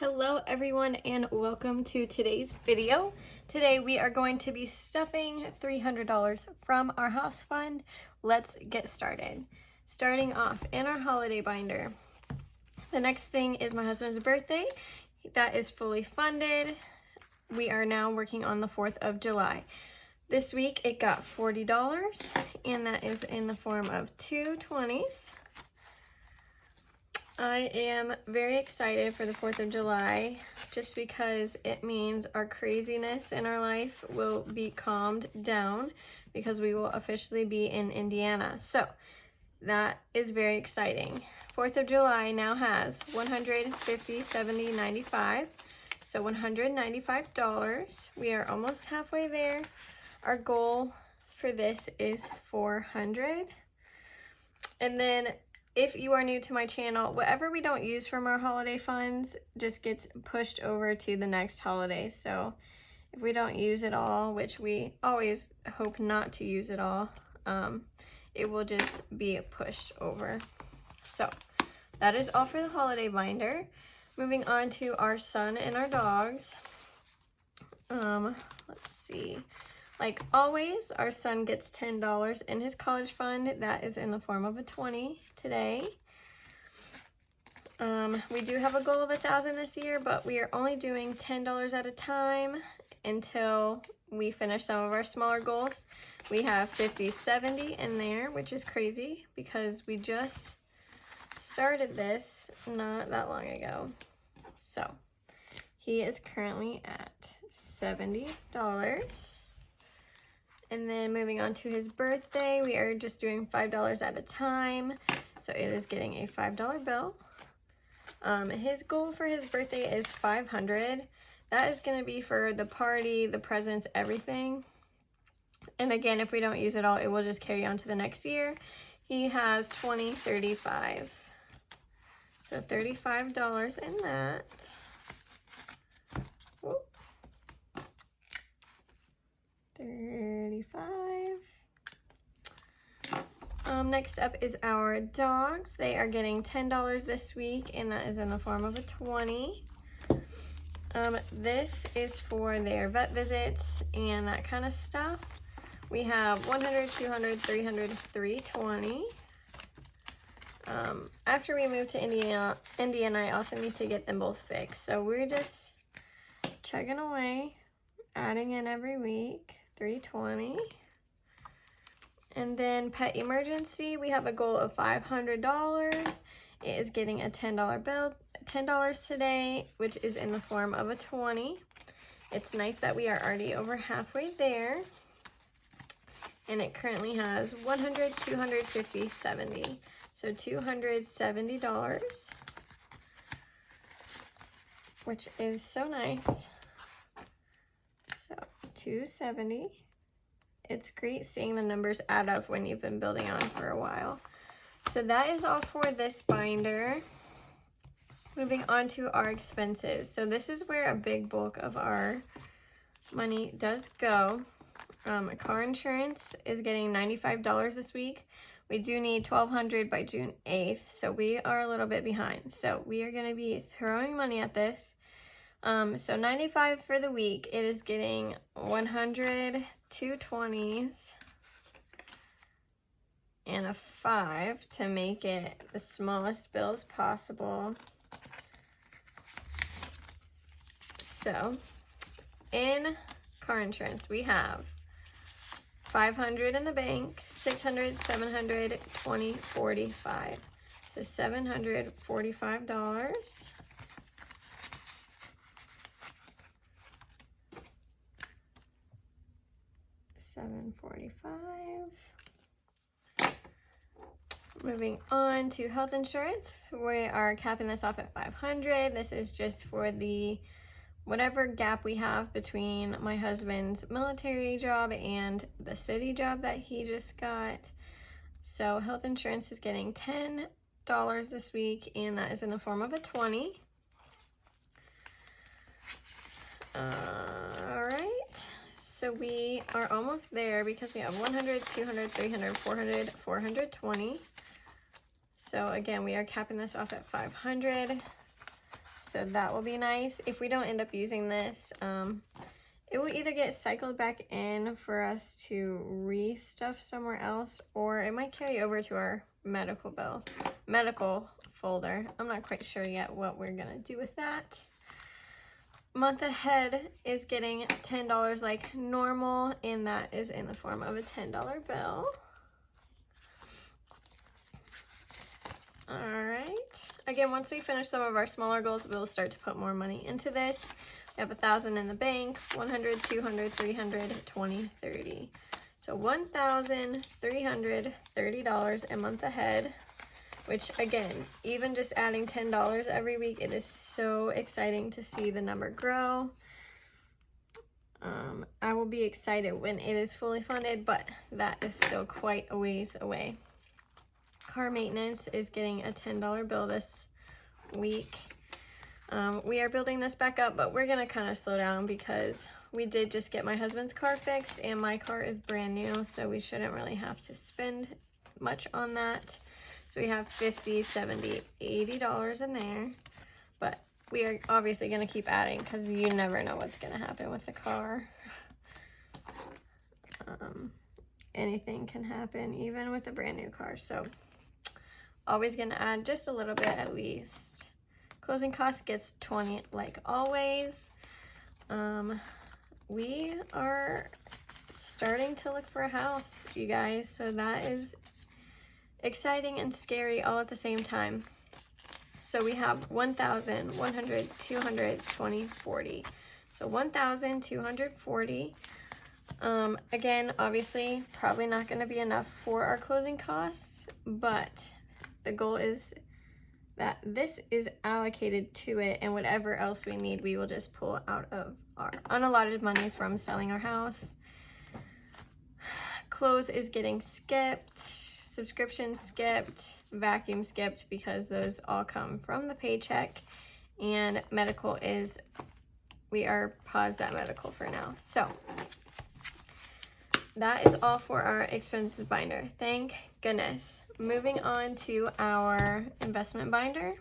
Hello everyone and welcome to today's video. Today we are going to be stuffing $300 from our house fund. Let's get started. Starting off in our holiday binder. The next thing is my husband's birthday. That is fully funded. We are now working on the 4th of July. This week it got $40 and that is in the form of two 20s. I am very excited for the 4th of July just because it means our craziness in our life will be calmed down because we will officially be in Indiana. So that is very exciting. 4th of July now has 150, 70, 95. So $195. We are almost halfway there. Our goal for this is 400. And then if you are new to my channel, whatever we don't use from our holiday funds just gets pushed over to the next holiday. So if we don't use it all, which we always hope not to use it all, it will just be pushed over. So that is all for the holiday binder. Moving on to our son and our dogs. Let's see. Like always, our son gets $10 in his college fund. That is in the form of a 20 today. We do have a goal of 1,000 this year, but we are only doing $10 at a time until we finish some of our smaller goals. We have 50, 70 in there, which is crazy because we just started this not that long ago. So he is currently at $70. And then moving on to his birthday, we are just doing $5 at a time. So it is getting a $5 bill. His goal for his birthday is $500. That is going to be for the party, the presents, everything. And again, if we don't use it all, it will just carry on to the next year. He has 20, 35. So $35 in that. Whoop. 35. Next up is our dogs. They are getting $10 this week, and that is in the form of a 20. This is for their vet visits and that kind of stuff. We have 100, 200, 300, 320. After we move to Indiana, I also need to get them both fixed. So we're just chugging away, adding in every week. 320. And then pet emergency, we have a goal of $500. It is getting a $10 bill, $10 today, which is in the form of a 20. It's nice that we are already over halfway there. And it currently has 100, 250, 70. So $270, which is so nice. So 270. It's great seeing the numbers add up when you've been building on for a while. So that is all for this binder. Moving on to our expenses. So this is where a big bulk of our money does go. Car insurance is getting $95 this week. We do need $1,200 by June 8th, so we are a little bit behind. So we are going to be throwing money at this. So 95 for the week. It is getting 100, 220s, and a 5 to make it the smallest bills possible. So in car insurance, we have 500 in the bank, 600, 700, 20, 45. So $745. $745. Moving on to health insurance, we are capping this off at $500. This is just for the whatever gap we have between my husband's military job and the city job that he just got. So health insurance is getting $10 this week, and that is in the form of a 20. All right. So we are almost there because we have 100, 200, 300, 400, 420. So again, we are capping this off at 500. so that will be nice. If we don't end up using this, it will either get cycled back in for us to re-stuff somewhere else, or it might carry over to our medical folder. I'm not quite sure yet what we're gonna do with that. Month ahead is getting $10 like normal, and that is in the form of a $10 bill. All right. Again, once we finish some of our smaller goals, we'll start to put more money into this. We have 1,000 in the bank, 100, 200, 300, 20, 30. So $1,330 a month ahead, which again, even just adding $10 every week, it is so exciting to see the number grow. I will be excited when it is fully funded, but that is still quite a ways away. Car maintenance is getting a $10 bill this week. We are building this back up, but we're gonna kind of slow down because we did just get my husband's car fixed and my car is brand new, so we shouldn't really have to spend much on that. So we have $50, $70, $80 in there, but we are obviously gonna keep adding because you never know what's gonna happen with the car. Anything can happen, even with a brand new car, so always gonna add just a little bit at least. Closing costs gets 20 like always. We are starting to look for a house, you guys, so that is exciting and scary all at the same time. So we have 1,000, 100, 200, 20, 40. So 1,240. Again, obviously, probably not going to be enough for our closing costs, but the goal is that this is allocated to it, and whatever else we need, we will just pull out of our unallotted money from selling our house. Clothes is getting skipped, subscription skipped, vacuum skipped, because those all come from the paycheck, and medical is, we are paused at medical for now. So that is all for our expenses binder. Thank goodness. Moving on to our investment binder.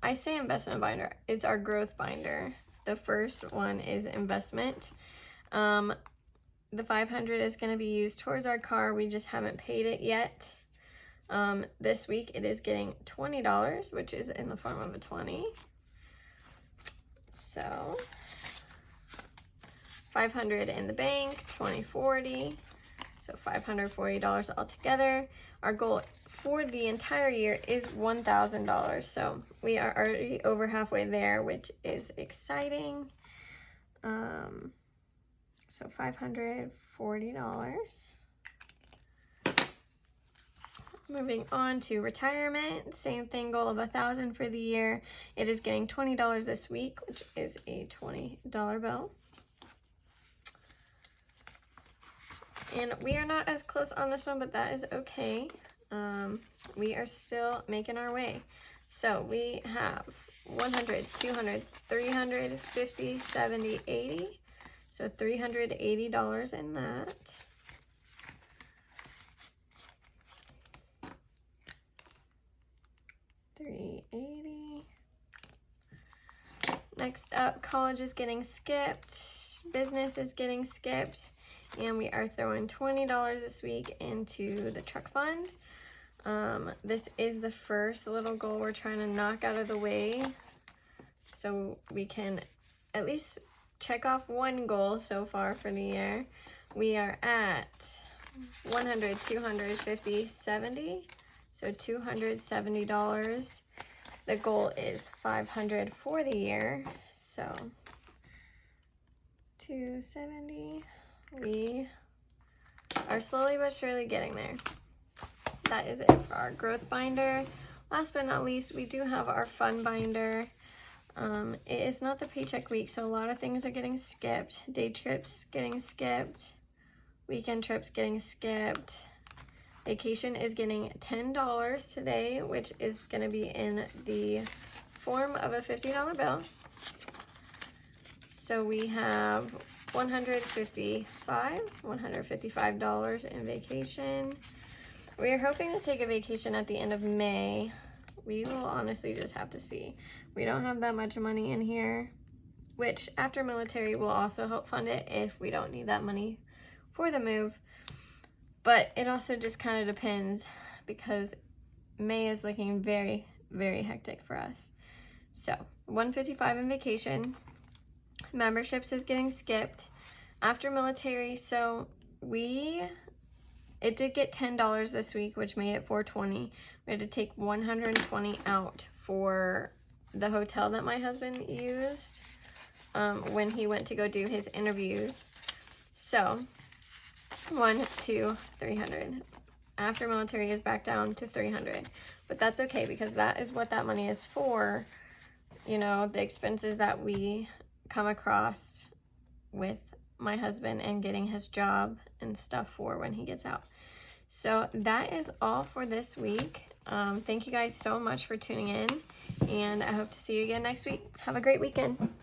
I say investment binder, it's our growth binder. The first one is investment. The $500 is going to be used towards our car. We just haven't paid it yet. This week it is getting $20, which is in the form of a 20. So $500 in the bank, 2040. So $540 altogether. Our goal for the entire year is $1,000. So we are already over halfway there, which is exciting. So $540. Moving on to retirement, same thing, goal of $1,000 for the year. It is getting $20 this week, which is a $20 bill. And we are not as close on this one, but that is okay. We are still making our way. So we have 100, 200, 300, 50, 70, 80. So $380 in that. $380. Next up, college is getting skipped. Business is getting skipped. And we are throwing $20 this week into the truck fund. This is the first little goal we're trying to knock out of the way, so we can at least check off one goal so far for the year. We are at 100, 250, 70. So $270. The goal is $500 for the year. So 270. We are slowly but surely getting there. That is it for our growth binder. Last but not least, we do have our fun binder. It is not the paycheck week, so a lot of things are getting skipped. Day trips getting skipped. Weekend trips getting skipped. Vacation is getting $10 today, which is going to be in the form of a $50 bill. So we have $155 in vacation. We are hoping to take a vacation at the end of May. We will honestly just have to see. We don't have that much money in here, which after military will also help fund it if we don't need that money for the move. But it also just kind of depends, because May is looking very, very hectic for us. So $155 in vacation. Memberships is getting skipped after military. So it did get $10 this week, which made it $420. We had to take $120 out for the hotel that my husband used when he went to go do his interviews. So $300. After military is back down to $300, but that's okay, because that is what that money is for. You know, the expenses that we come across with my husband and getting his job and stuff for when he gets out. So that is all for this week. Thank you guys so much for tuning in, and I hope to see you again next week. Have a great weekend.